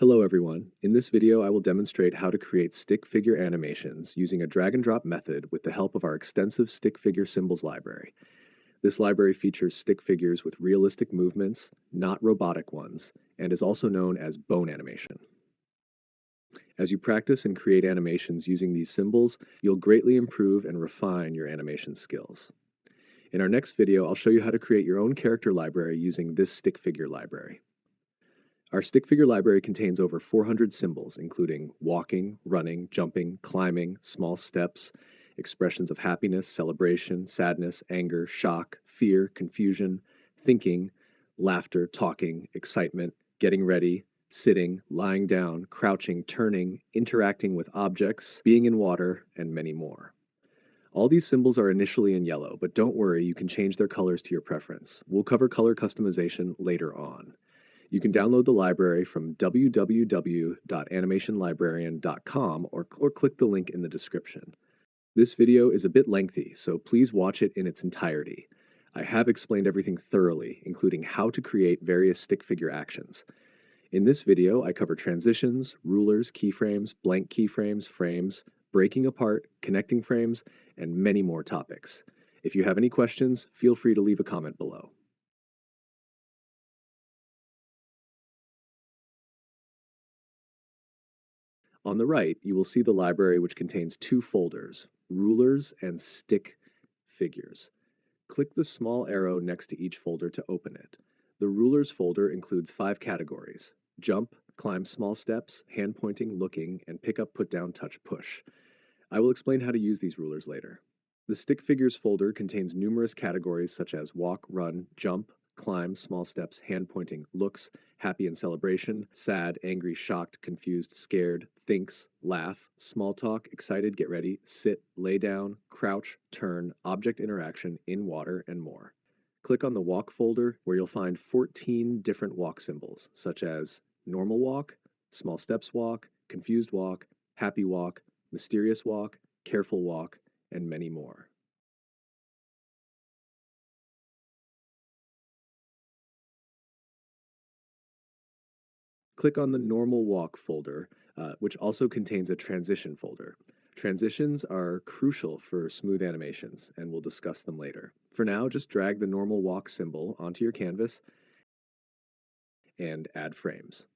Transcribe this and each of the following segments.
Hello everyone. In this video, I will demonstrate how to create stick figure animations using a drag and drop method with the help of our extensive stick figure symbols library. This library features stick figures with realistic movements, not robotic ones, and is also known as bone animation. As you practice and create animations using these symbols, you'll greatly improve and refine your animation skills. In our next video, I'll show you how to create your own character library using this stick figure library. Our stick figure library contains over 400 symbols, including walking, running, jumping, climbing, small steps, expressions of happiness, celebration, sadness, anger, shock, fear, confusion, thinking, laughter, talking, excitement, getting ready, sitting, lying down, crouching, turning, interacting with objects, being in water, and many more. All these symbols are initially in yellow, but don't worry, you can change their colors to your preference. We'll cover color customization later on. You can download the library from www.animationlibrarian.com or click the link in the description. This video is a bit lengthy, so please watch it in its entirety. I have explained everything thoroughly, including how to create various stick figure actions. In this video, I cover transitions, rulers, keyframes, blank keyframes, frames, breaking apart, connecting frames, and many more topics. If you have any questions, feel free to leave a comment below. On the right, you will see the library which contains two folders, rulers and stick figures. Click the small arrow next to each folder to open it. The rulers folder includes 5 categories: jump, climb small steps, hand pointing, looking, and pick up, put down, touch, push. I will explain how to use these rulers later. The stick figures folder contains numerous categories such as walk, run, jump, climb, small steps, hand pointing, looks, happy and celebration, sad, angry, shocked, confused, scared, thinks, laugh, small talk, excited, get ready, sit, lay down, crouch, turn, object interaction, in water, and more. Click on the walk folder where you'll find 14 different walk symbols such as normal walk, small steps walk, confused walk, happy walk, mysterious walk, careful walk, and many more. Click on the normal walk folder, which also contains a transition folder. Transitions are crucial for smooth animations, and we'll discuss them later. For now, just drag the normal walk symbol onto your canvas and add frames.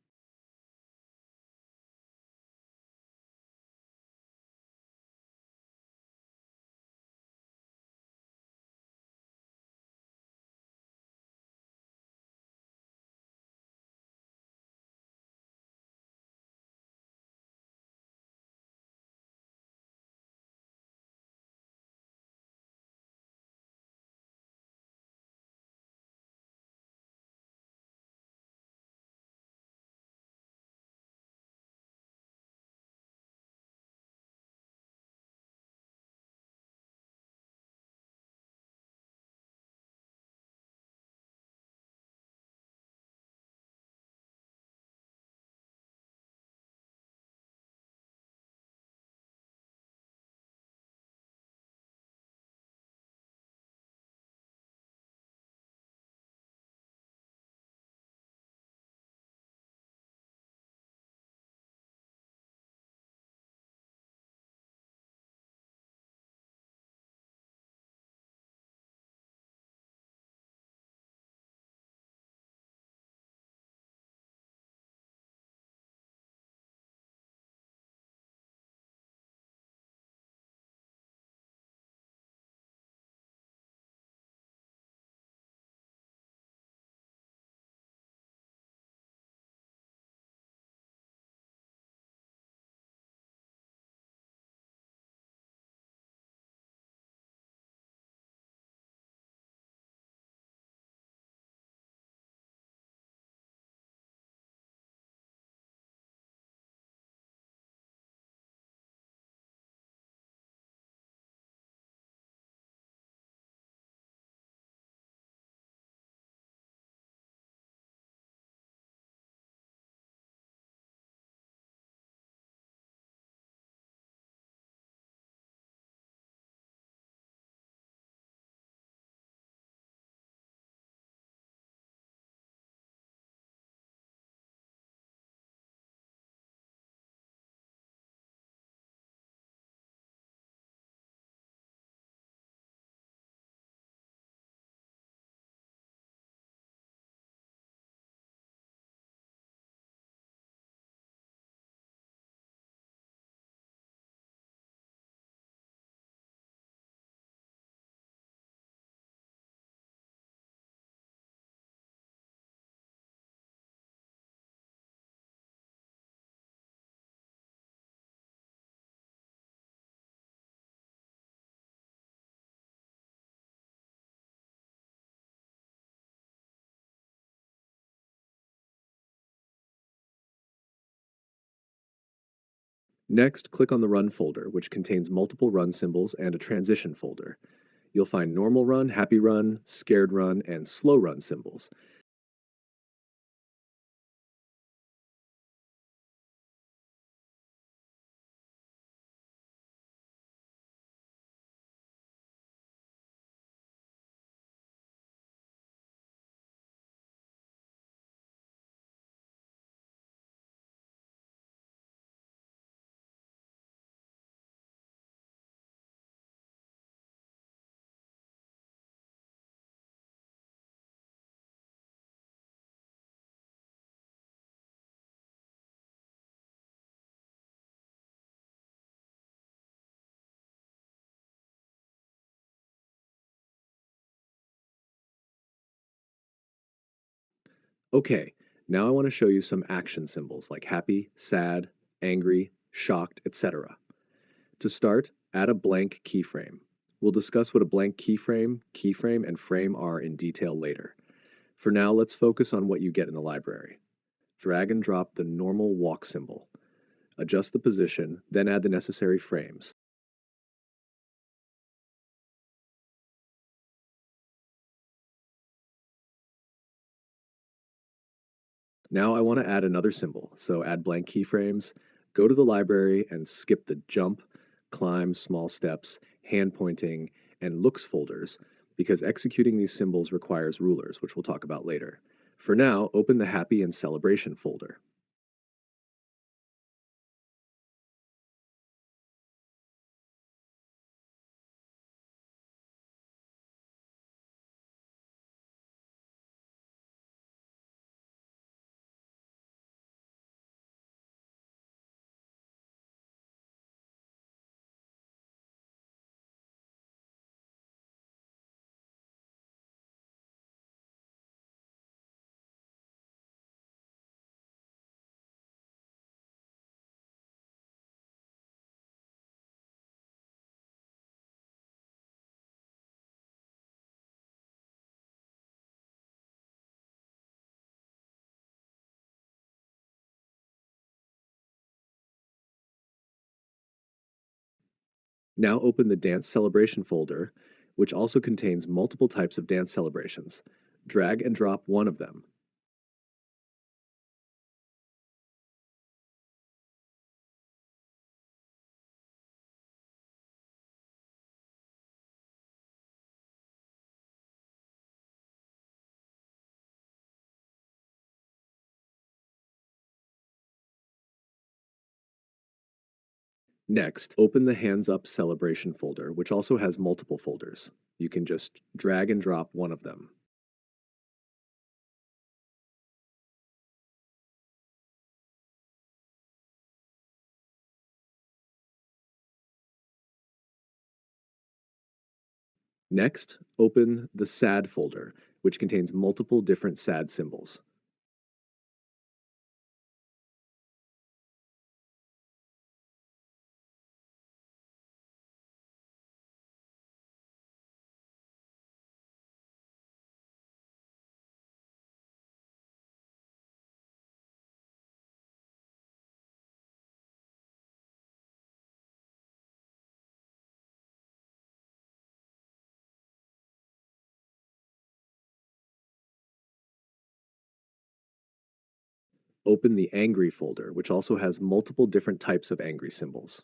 Next, click on the Run folder, which contains multiple run symbols and a transition folder. You'll find normal run, happy run, scared run, and slow run symbols. Okay, now I want to show you some action symbols like happy, sad, angry, shocked, etc. To start, add a blank keyframe. We'll discuss what a blank keyframe, and frame are in detail later. For now, let's focus on what you get in the library. Drag and drop the normal walk symbol. Adjust the position, then add the necessary frames. Now I want to add another symbol, so add blank keyframes, go to the library and skip the jump, climb, small steps, hand pointing, and looks folders because executing these symbols requires rulers, which we'll talk about later. For now, open the happy and celebration folder. Now open the dance celebration folder, which also contains multiple types of dance celebrations. Drag and drop one of them. Next, open the Hands Up Celebration folder, which also has multiple folders. You can just drag and drop one of them. Next, open the Sad folder, which contains multiple different sad symbols. Open the Angry folder, which also has multiple different types of angry symbols.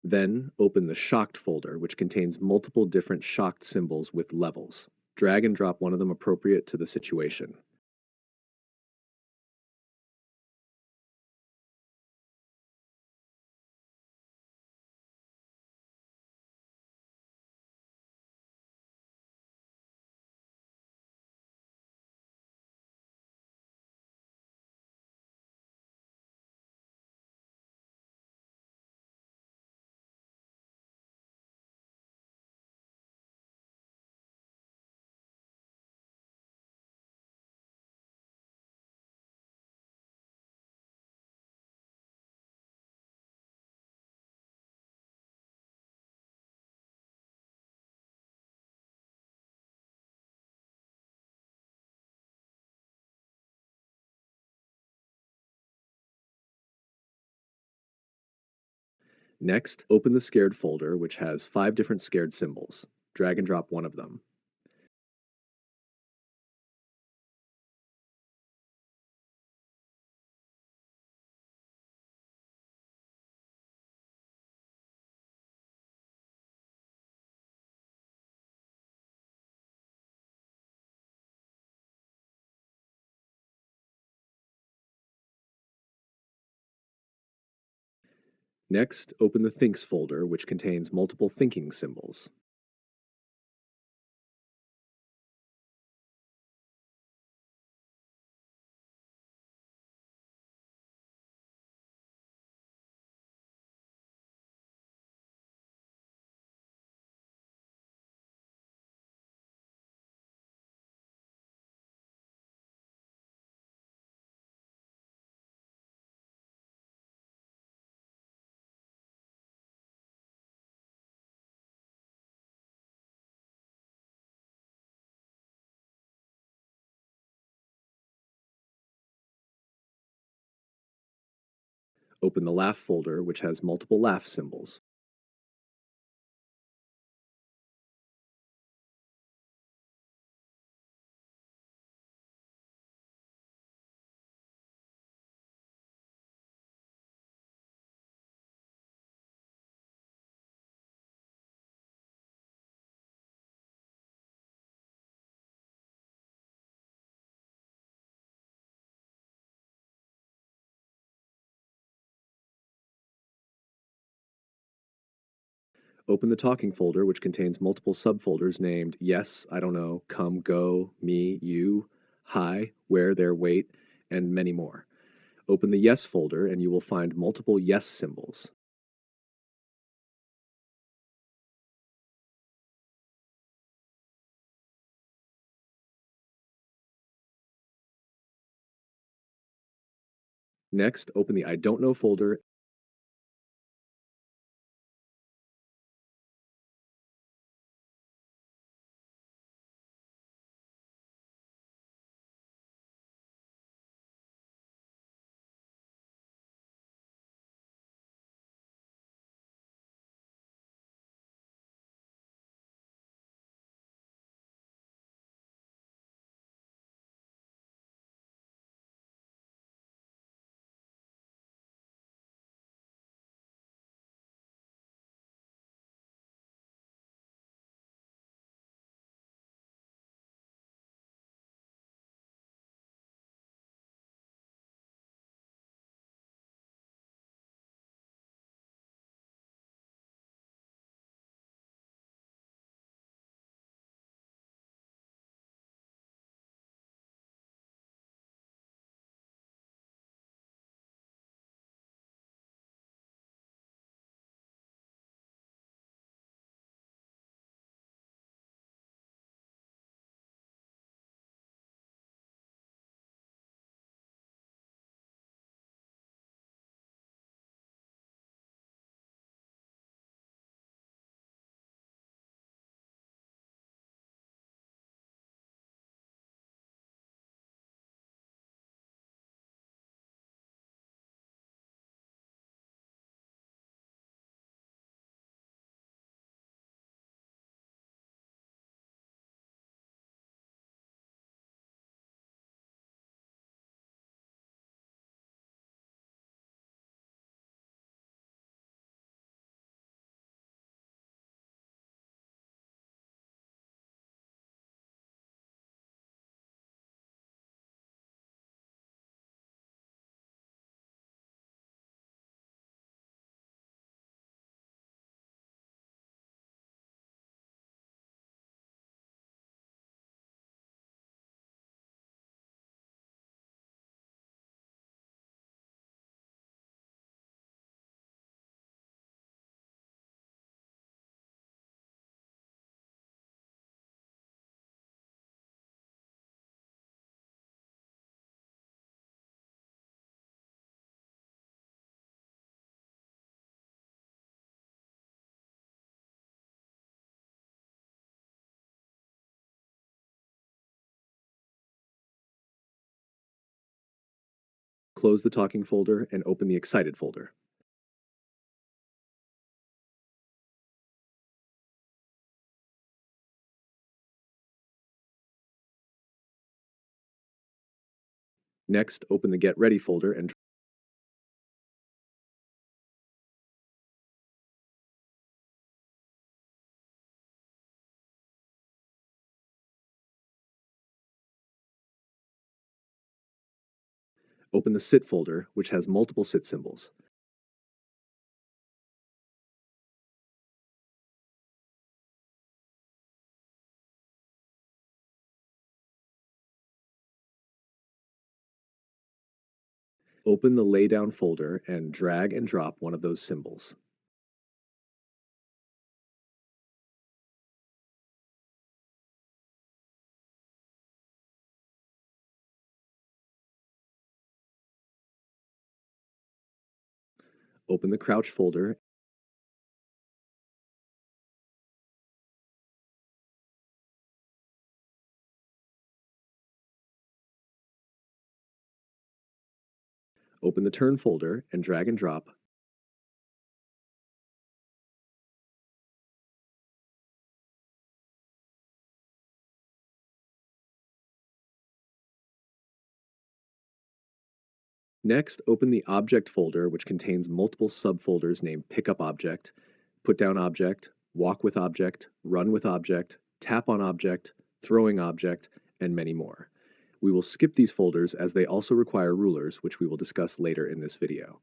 Then, open the Shocked folder, which contains multiple different shocked symbols with levels. Drag and drop one of them appropriate to the situation. Next, open the scared folder, which has 5 different scared symbols. Drag and drop one of them. Next, open the Thinks folder, which contains multiple thinking symbols. Open the Laugh folder, which has multiple laugh symbols. Open the Talking folder, which contains multiple subfolders named Yes, I don't know, Come, Go, Me, You, Hi, Where, There, Wait, and many more. Open the Yes folder, and you will find multiple yes symbols. Next, open the I don't know folder. Close the Talking folder and open the Excited folder. Next, open the Get Ready folder and open the Sit folder, which has multiple sit symbols. Open the Lay Down folder and drag and drop one of those symbols. Open the Crouch folder. Open the Turn folder and drag and drop. Next, open the Object folder, which contains multiple subfolders named Pickup Object, Put Down Object, Walk with Object, Run with Object, Tap on Object, Throwing Object, and many more. We will skip these folders as they also require rulers, which we will discuss later in this video.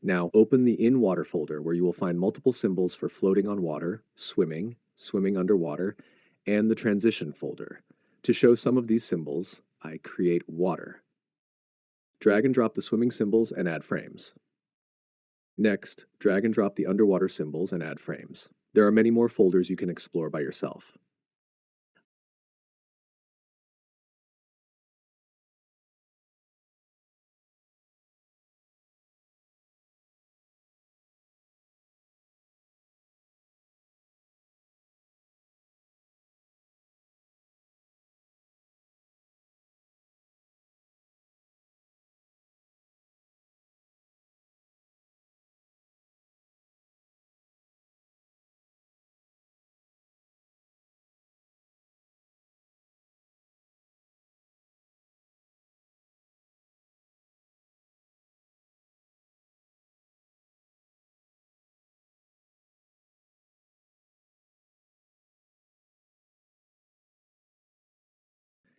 Now, open the In Water folder, where you will find multiple symbols for floating on water, swimming, swimming underwater, and the Transition folder. To show some of these symbols, I create water. Drag and drop the swimming symbols and add frames. Next, drag and drop the underwater symbols and add frames. There are many more folders you can explore by yourself.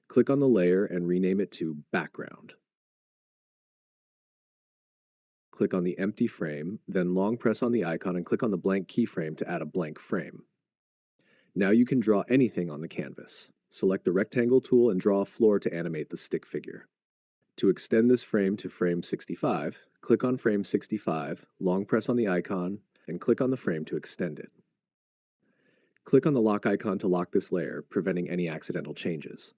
Click on the layer and rename it to Background. Click on the empty frame, then long press on the icon and click on the blank keyframe to add a blank frame. Now you can draw anything on the canvas. Select the rectangle tool and draw a floor to animate the stick figure. To extend this frame to frame 65, click on frame 65, long press on the icon, and click on the frame to extend it. Click on the lock icon to lock this layer, preventing any accidental changes.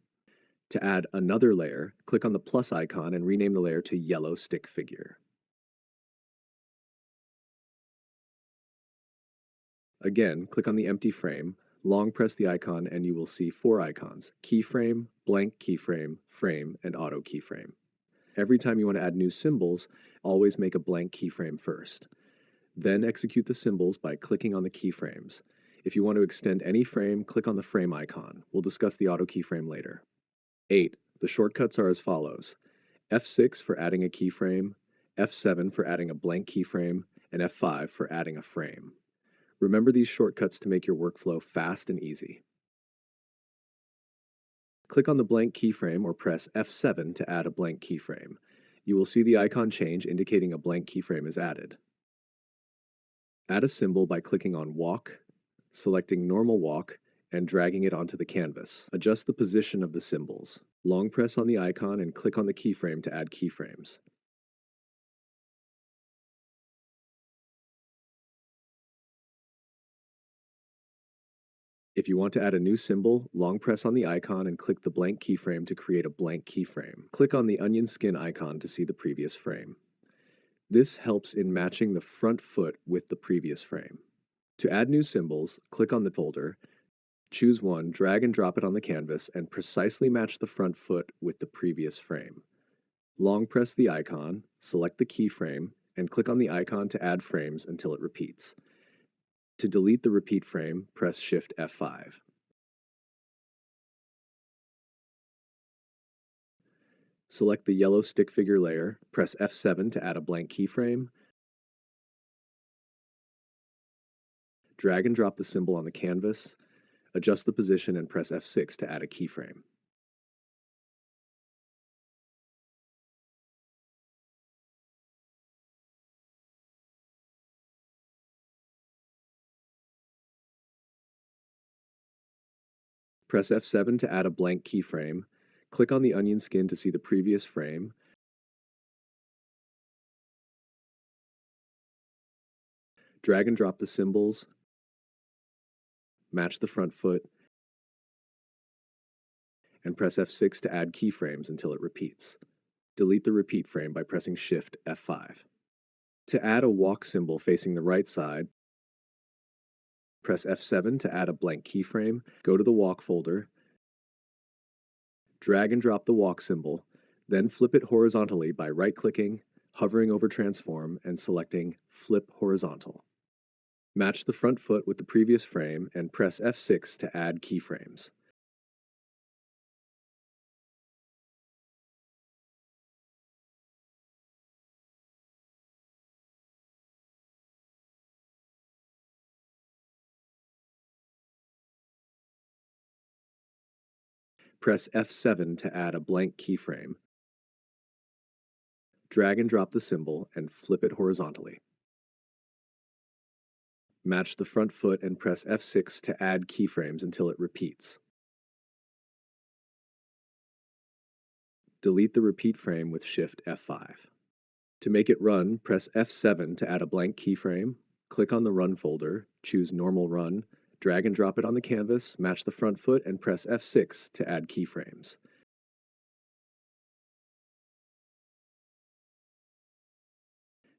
To add another layer, click on the plus icon and rename the layer to Yellow Stick Figure. Again, click on the empty frame, long press the icon, and you will see 4 icons: keyframe, blank keyframe, frame, and auto keyframe. Every time you want to add new symbols, always make a blank keyframe first. Then execute the symbols by clicking on the keyframes. If you want to extend any frame, click on the frame icon. We'll discuss the auto keyframe later. 8. The shortcuts are as follows: F6 for adding a keyframe, F7 for adding a blank keyframe, and F5 for adding a frame. Remember these shortcuts to make your workflow fast and easy. Click on the blank keyframe or press F7 to add a blank keyframe. You will see the icon change indicating a blank keyframe is added. Add a symbol by clicking on Walk, selecting Normal Walk, and dragging it onto the canvas. Adjust the position of the symbols. Long press on the icon and click on the keyframe to add keyframes. If you want to add a new symbol, long press on the icon and click the blank keyframe to create a blank keyframe. Click on the onion skin icon to see the previous frame. This helps in matching the front foot with the previous frame. To add new symbols, click on the folder, choose one, drag and drop it on the canvas, and precisely match the front foot with the previous frame. Long press the icon, select the keyframe, and click on the icon to add frames until it repeats. To delete the repeat frame, press Shift F5. Select the yellow stick figure layer, press F7 to add a blank keyframe, drag and drop the symbol on the canvas, adjust the position and press F6 to add a keyframe. Press F7 to add a blank keyframe, click on the onion skin to see the previous frame, drag and drop the symbols, match the front foot, and press F6 to add keyframes until it repeats. Delete the repeat frame by pressing Shift F5. To add a walk symbol facing the right side, press F7 to add a blank keyframe, go to the walk folder, drag and drop the walk symbol, then flip it horizontally by right-clicking, hovering over transform, and selecting Flip Horizontal. Match the front foot with the previous frame and press F6 to add keyframes. Press F7 to add a blank keyframe. Drag and drop the symbol and flip it horizontally. Match the front foot and press F6 to add keyframes until it repeats. Delete the repeat frame with Shift F5. To make it run, press F7 to add a blank keyframe, click on the Run folder, choose Normal Run, drag and drop it on the canvas, match the front foot, and press F6 to add keyframes.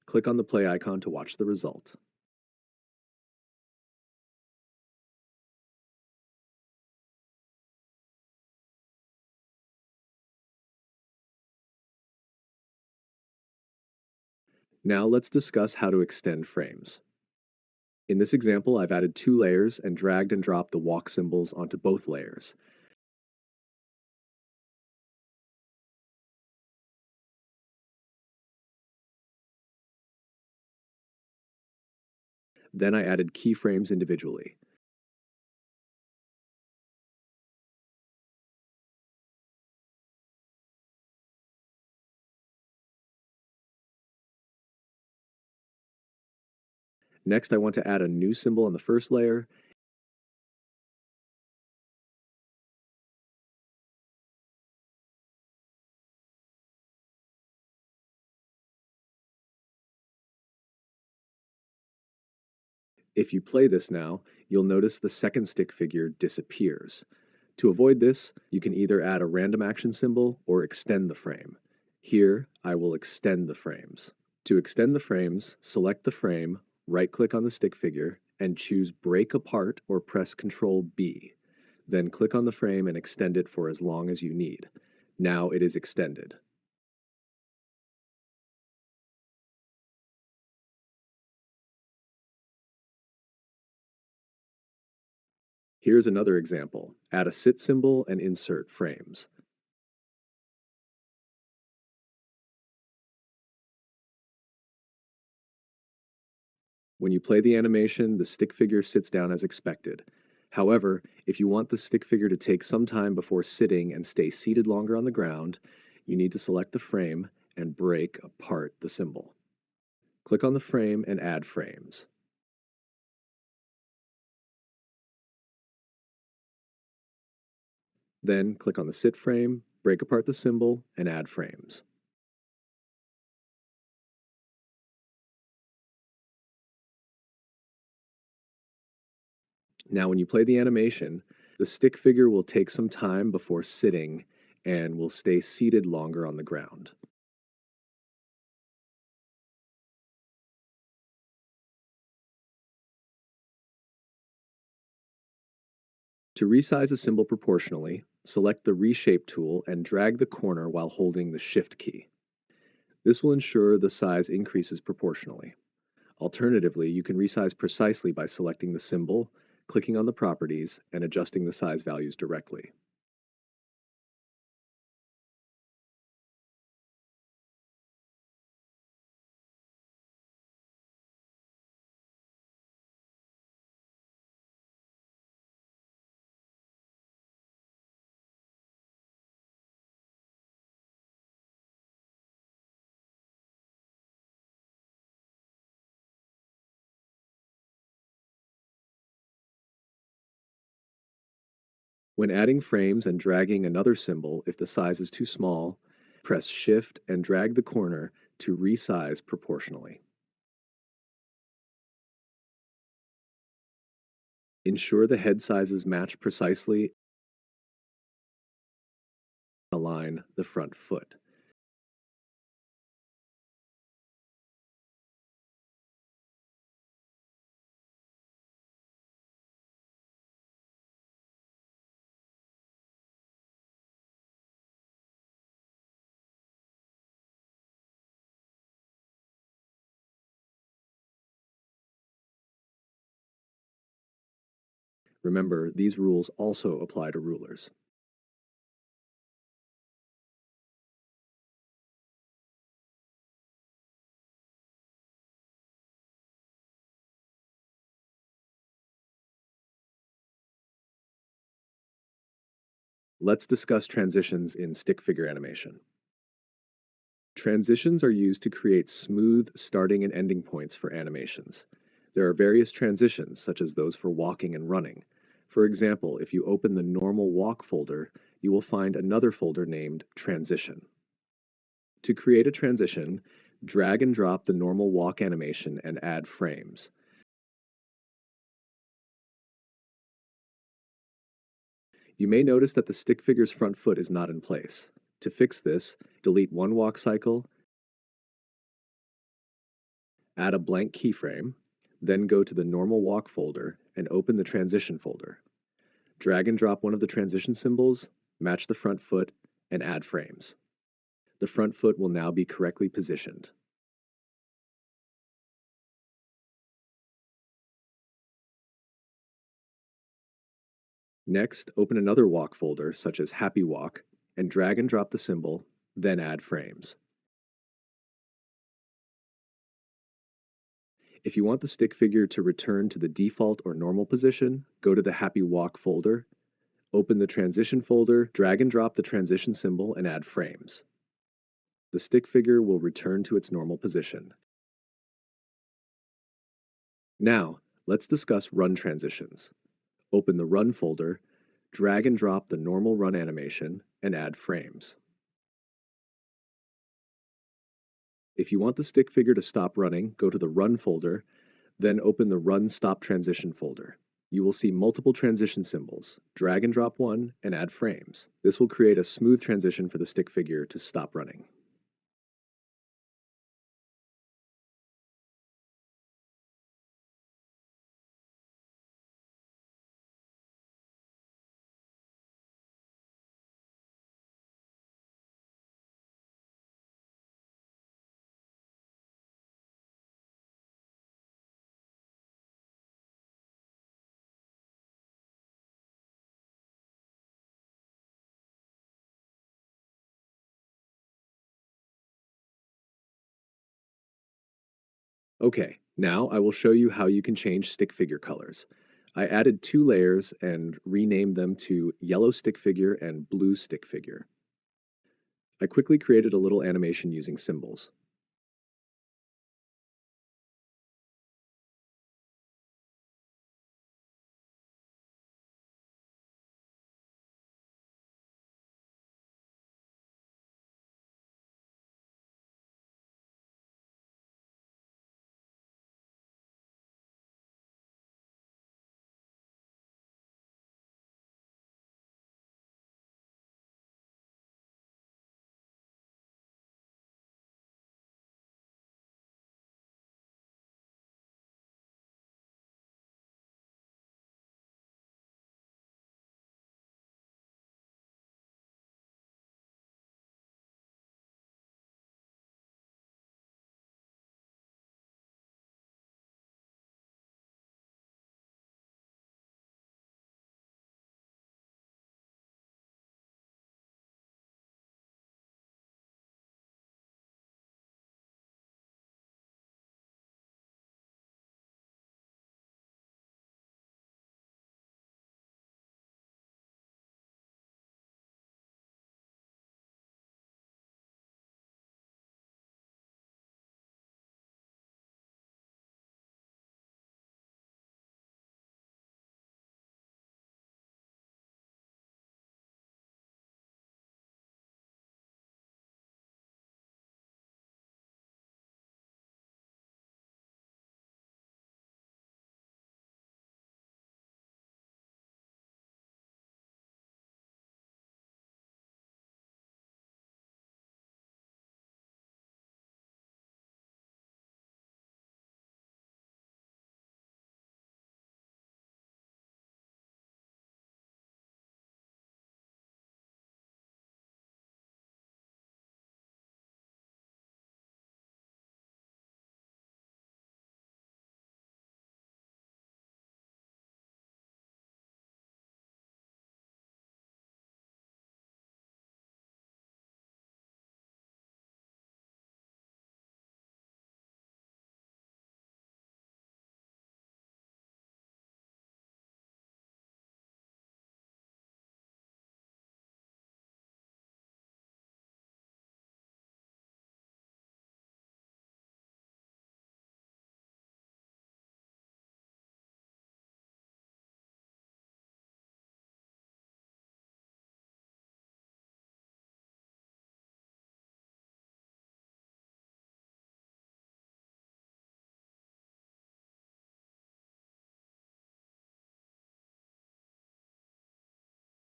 Click on the play icon to watch the result. Now let's discuss how to extend frames. In this example, I've added 2 layers and dragged and dropped the walk symbols onto both layers. Then I added keyframes individually. Next, I want to add a new symbol on the first layer. If you play this now, you'll notice the second stick figure disappears. To avoid this, you can either add a random action symbol or extend the frame. Here, I will extend the frames. To extend the frames, select the frame, right-click on the stick figure, and choose Break Apart or press Ctrl B. Then click on the frame and extend it for as long as you need. Now it is extended. Here's another example. Add a sit symbol and insert frames. When you play the animation, the stick figure sits down as expected. However, if you want the stick figure to take some time before sitting and stay seated longer on the ground, you need to select the frame and break apart the symbol. Click on the frame and add frames. Then click on the sit frame, break apart the symbol, and add frames. Now, when you play the animation, the stick figure will take some time before sitting and will stay seated longer on the ground. To resize a symbol proportionally, select the Reshape tool and drag the corner while holding the Shift key. This will ensure the size increases proportionally. Alternatively, you can resize precisely by selecting the symbol, clicking on the properties, and adjusting the size values directly. When adding frames and dragging another symbol, if the size is too small, press Shift and drag the corner to resize proportionally. Ensure the head sizes match precisely. Align the front foot. Remember, these rules also apply to rulers. Let's discuss transitions in stick figure animation. Transitions are used to create smooth starting and ending points for animations. There are various transitions, such as those for walking and running. For example, if you open the normal walk folder, you will find another folder named Transition. To create a transition, drag and drop the normal walk animation and add frames. You may notice that the stick figure's front foot is not in place. To fix this, delete one walk cycle, add a blank keyframe, then go to the normal walk folder and open the transition folder. Drag and drop one of the transition symbols, match the front foot, and add frames. The front foot will now be correctly positioned. Next, open another walk folder, such as Happy Walk, and drag and drop the symbol, then add frames. If you want the stick figure to return to the default or normal position, go to the Happy Walk folder, open the transition folder, drag and drop the transition symbol, and add frames. The stick figure will return to its normal position. Now, let's discuss run transitions. Open the Run folder, drag and drop the normal run animation, and add frames. If you want the stick figure to stop running, go to the Run folder, then open the Run Stop Transition folder. You will see multiple transition symbols. Drag and drop one and add frames. This will create a smooth transition for the stick figure to stop running. Okay, now I will show you how you can change stick figure colors. I added two layers and renamed them to yellow stick figure and blue stick figure. I quickly created a little animation using symbols.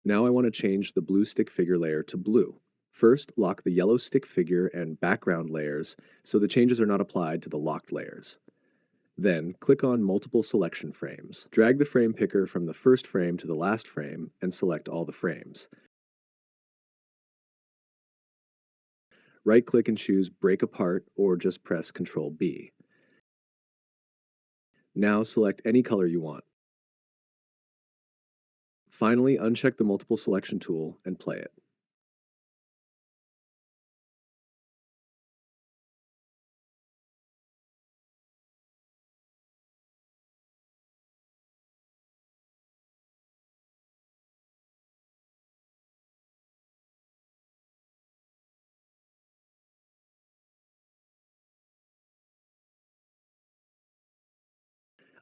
Now I want to change the blue stick figure layer to blue. First, lock the yellow stick figure and background layers so the changes are not applied to the locked layers. Then, click on Multiple Selection Frames. Drag the frame picker from the first frame to the last frame and select all the frames. Right-click and choose Break Apart or just press Ctrl B. Now select any color you want. Finally, uncheck the Multiple Selection tool and play it.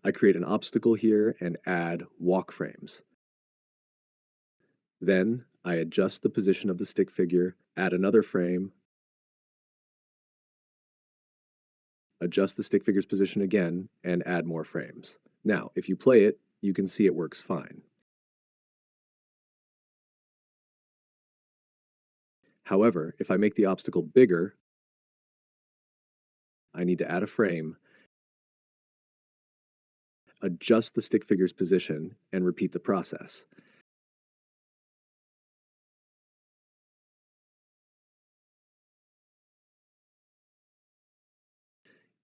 I create an obstacle here and add walk frames. Then, I adjust the position of the stick figure, add another frame, adjust the stick figure's position again, and add more frames. Now, if you play it, you can see it works fine. However, if I make the obstacle bigger, I need to add a frame, adjust the stick figure's position, and repeat the process.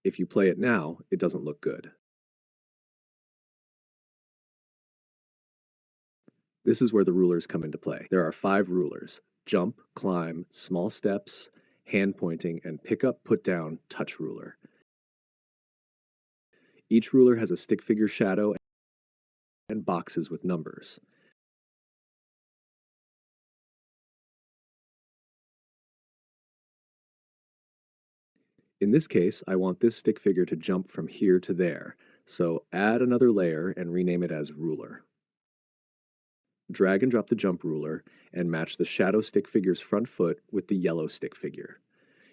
If you play it now, it doesn't look good. This is where the rulers come into play. There are 5 rulers: jump, climb, small steps, hand pointing, and pick up, put down, touch ruler. Each ruler has a stick figure shadow and boxes with numbers. In this case, I want this stick figure to jump from here to there, so add another layer and rename it as ruler. Drag and drop the jump ruler and match the shadow stick figure's front foot with the yellow stick figure.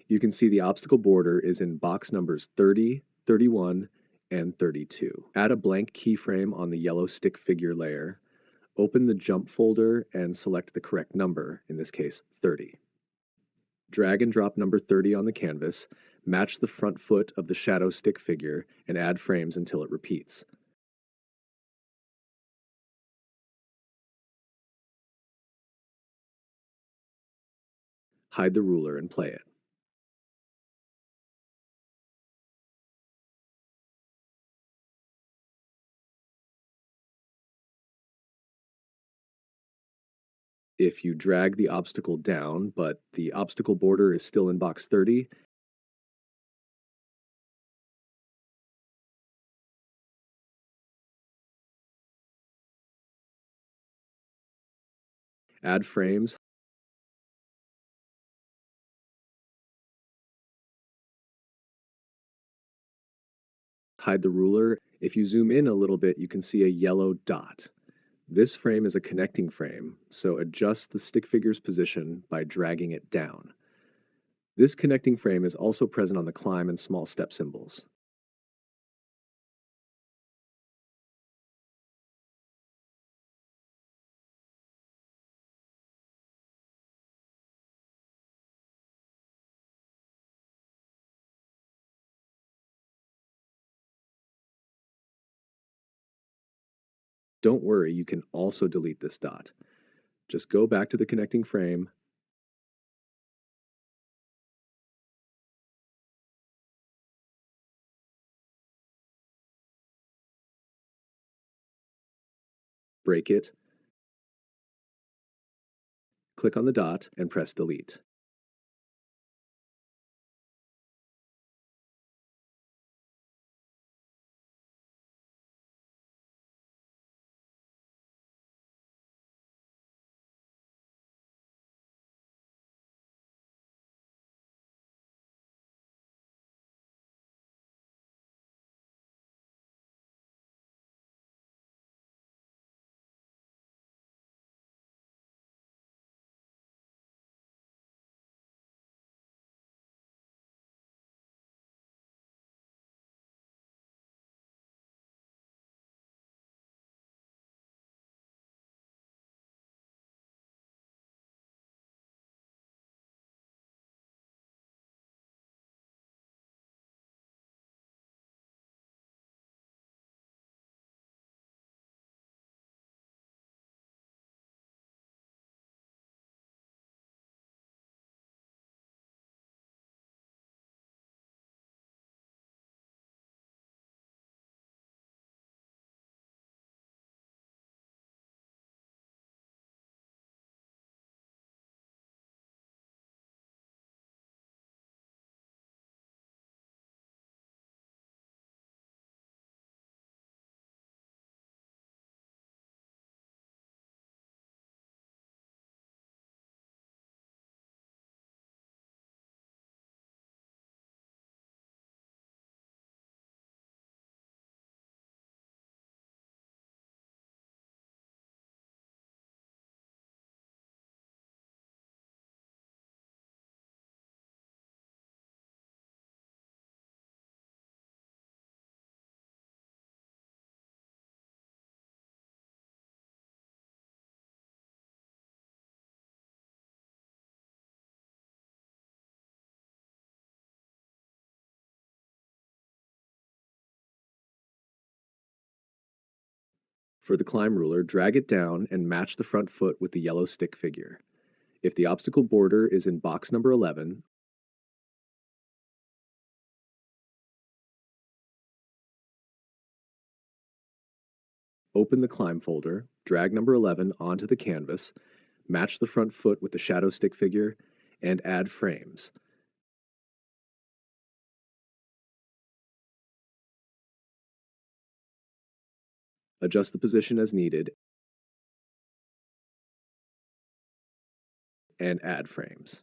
You can see the obstacle border is in box numbers 30, 31, and 32. Add a blank keyframe on the yellow stick figure layer, open the jump folder and select the correct number, in this case 30. Drag and drop number 30 on the canvas, match the front foot of the shadow stick figure, and add frames until it repeats. Hide the ruler and play it. If you drag the obstacle down, but the obstacle border is still in box 30, add frames, hide the ruler. If you zoom in a little bit, you can see a yellow dot. This frame is a connecting frame, so adjust the stick figure's position by dragging it down. This connecting frame is also present on the climb and small step symbols. Don't worry, you can also delete this dot. Just go back to the connecting frame, break it, click on the dot, and press delete. For the climb ruler, drag it down and match the front foot with the yellow stick figure. If the obstacle border is in box number 11, open the climb folder, drag number 11 onto the canvas, match the front foot with the shadow stick figure, and add frames. Adjust the position as needed, and add frames.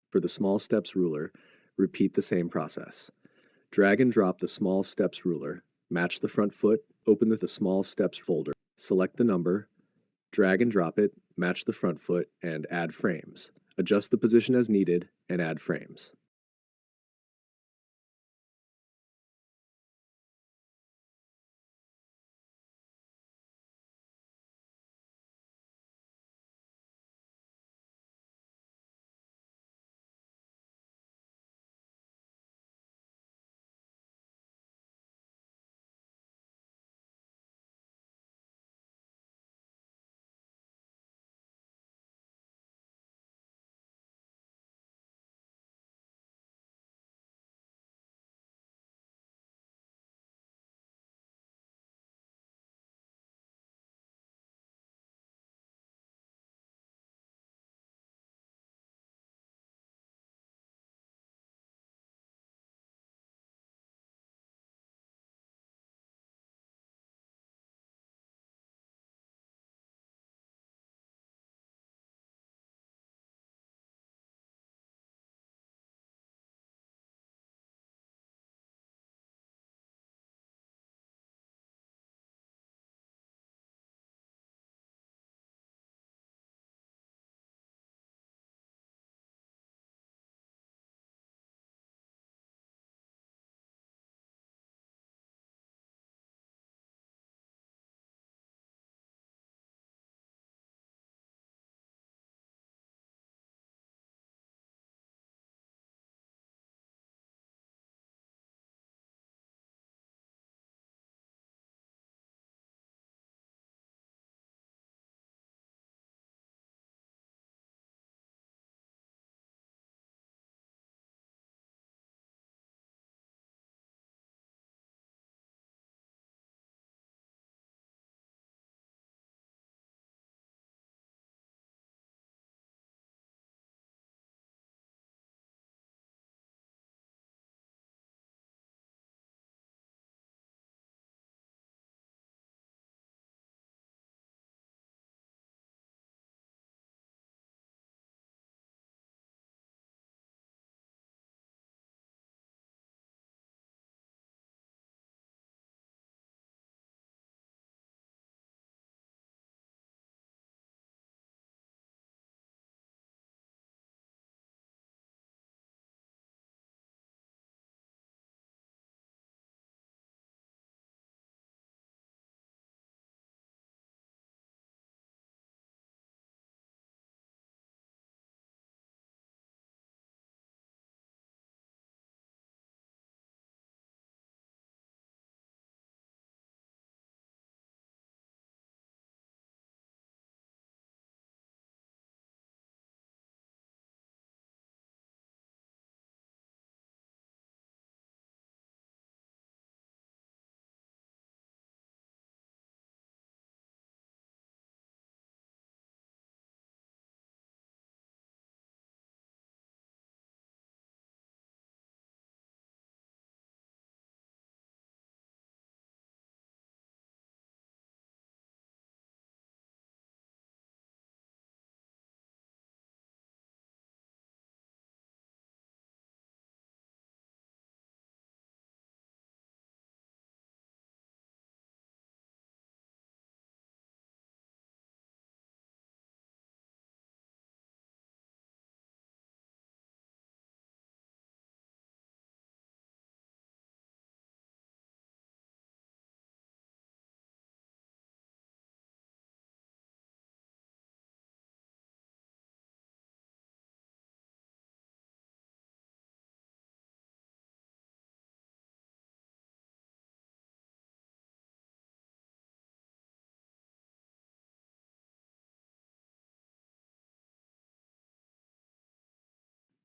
For the small steps ruler, repeat the same process. Drag and drop the small steps ruler, match the front foot, open the small steps folder, select the number, Drag and drop it, match the front foot, and add frames. Adjust the position as needed, and add frames.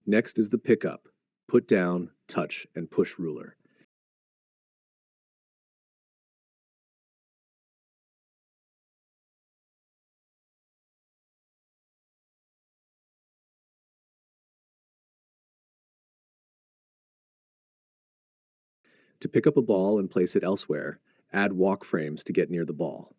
Next is the pickup. Put down, touch, and push ruler. To pick up a ball and place it elsewhere, add walk frames to get near the ball.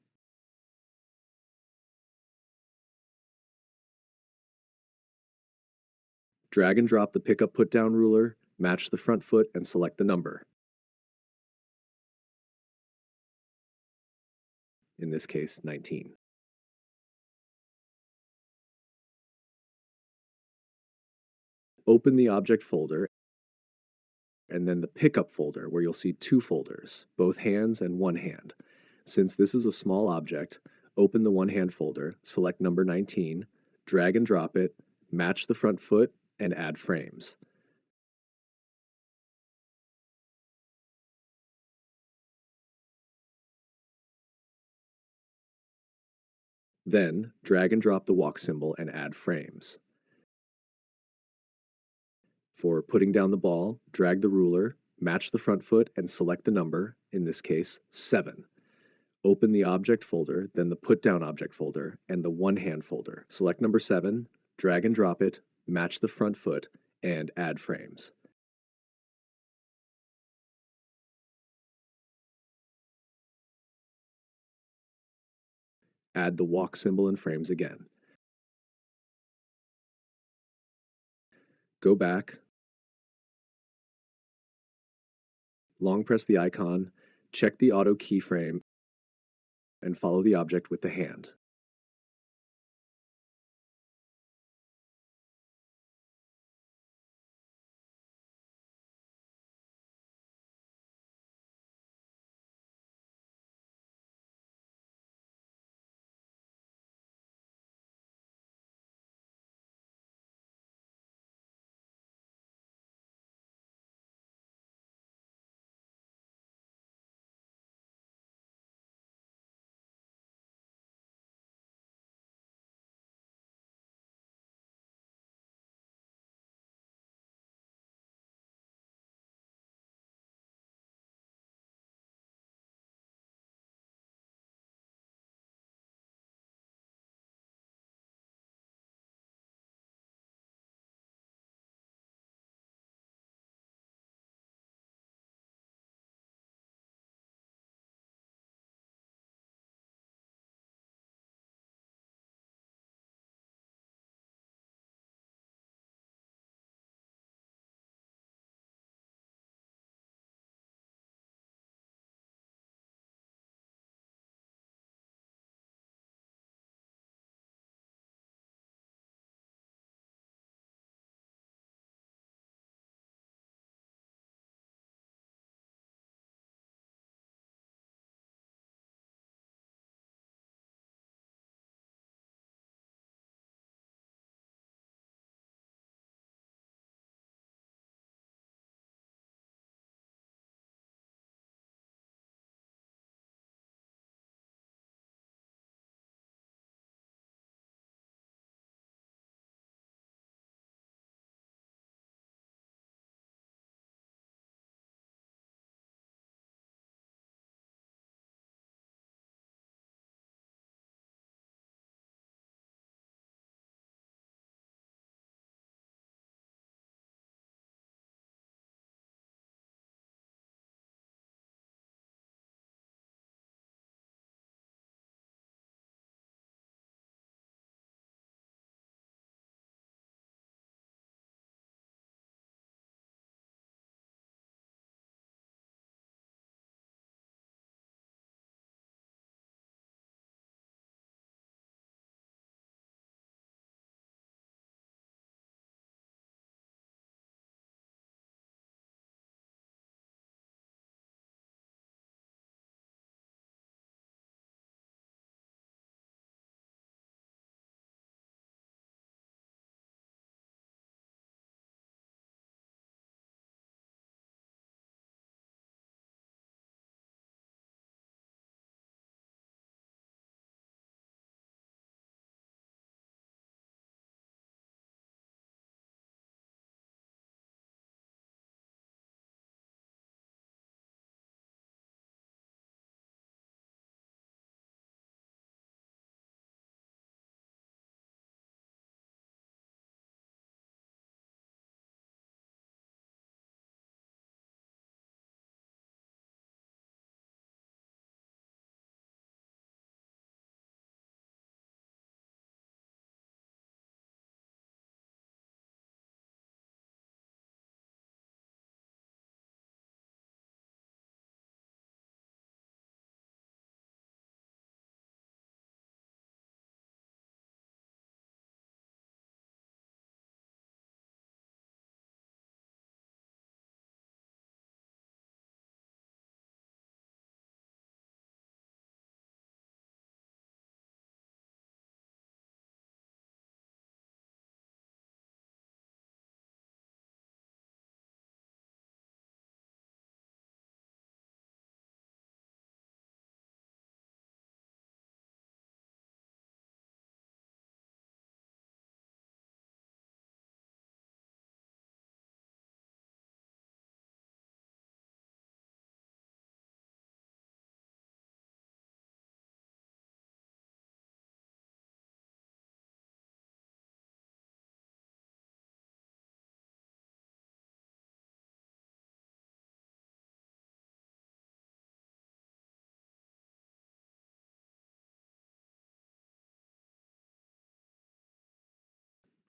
Drag and drop the pickup put-down ruler, match the front foot, and select the number. In this case, 19. Open the object folder and then the pickup folder where you'll see two folders, both hands and one hand. Since this is a small object, open the one hand folder, select number 19, drag and drop it, match the front foot, and add frames. Then, drag and drop the walk symbol and add frames. For putting down the ball, drag the ruler, match the front foot, and select the number, in this case, 7. Open the object folder, then the put down object folder, and the one hand folder. Select number 7, drag and drop it, match the front foot, and add frames. Add the walk symbol and frames again. Go back, long press the icon, check the auto keyframe, and follow the object with the hand.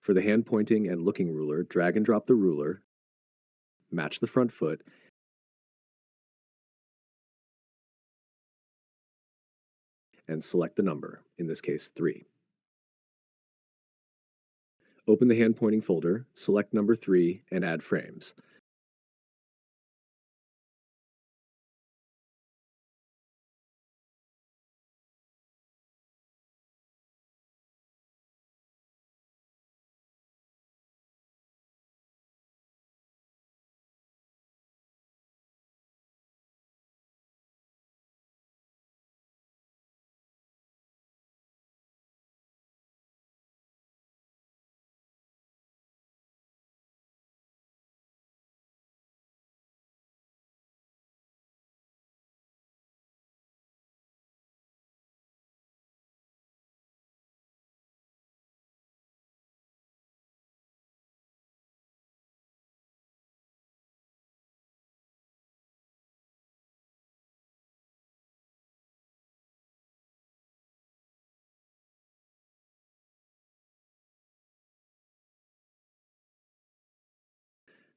For the hand pointing and looking ruler, drag and drop the ruler, match the front foot, and select the number, in this case 3. Open the hand pointing folder, select number 3, and add frames.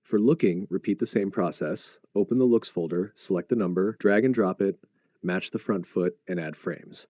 For looking, repeat the same process. Open the looks folder, select the number, drag and drop it, match the front foot, and add frames.